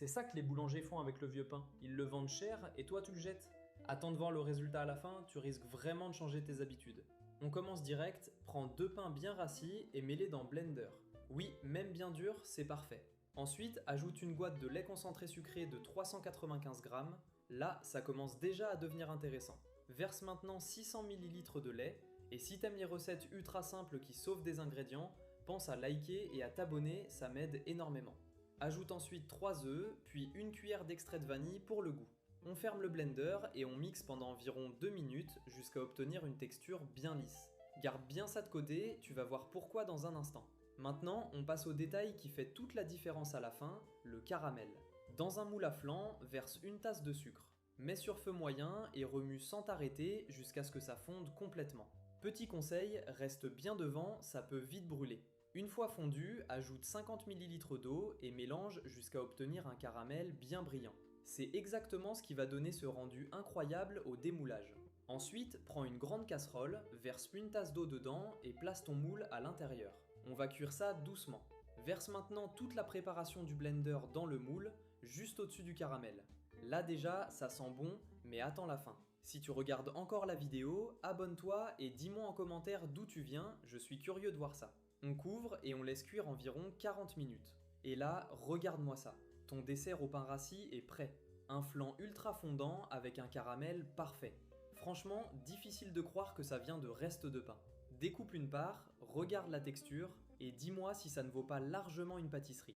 C'est ça que les boulangers font avec le vieux pain. Ils le vendent cher et toi tu le jettes. Attends de voir le résultat à la fin, tu risques vraiment de changer tes habitudes. On commence direct, prends 2 pains bien rassis et mets-les dans Blender. Oui, même bien dur, c'est parfait. Ensuite, ajoute une boîte de lait concentré sucré de 395 g. Là, ça commence déjà à devenir intéressant. Verse maintenant 600 ml de lait, et si t'aimes les recettes ultra simples qui sauvent des ingrédients, pense à liker et à t'abonner, ça m'aide énormément. Ajoute ensuite 3 œufs, puis une cuillère d'extrait de vanille pour le goût. On ferme le blender et on mixe pendant environ 2 minutes jusqu'à obtenir une texture bien lisse. Garde bien ça de côté, tu vas voir pourquoi dans un instant. Maintenant, on passe au détail qui fait toute la différence à la fin, le caramel. Dans un moule à flan, verse une tasse de sucre. Mets sur feu moyen et remue sans t'arrêter jusqu'à ce que ça fonde complètement. Petit conseil, reste bien devant, ça peut vite brûler. Une fois fondu, ajoute 50 ml d'eau et mélange jusqu'à obtenir un caramel bien brillant. C'est exactement ce qui va donner ce rendu incroyable au démoulage. Ensuite, prends une grande casserole, verse une tasse d'eau dedans et place ton moule à l'intérieur. On va cuire ça doucement. Verse maintenant toute la préparation du blender dans le moule, juste au-dessus du caramel. Là déjà, ça sent bon, mais attends la fin. Si tu regardes encore la vidéo, abonne-toi et dis-moi en commentaire d'où tu viens, je suis curieux de voir ça. On couvre et on laisse cuire environ 40 minutes. Et là, regarde-moi ça. Ton dessert au pain rassis est prêt. Un flan ultra fondant avec un caramel parfait. Franchement, difficile de croire que ça vient de restes de pain. Découpe une part, regarde la texture et dis-moi si ça ne vaut pas largement une pâtisserie.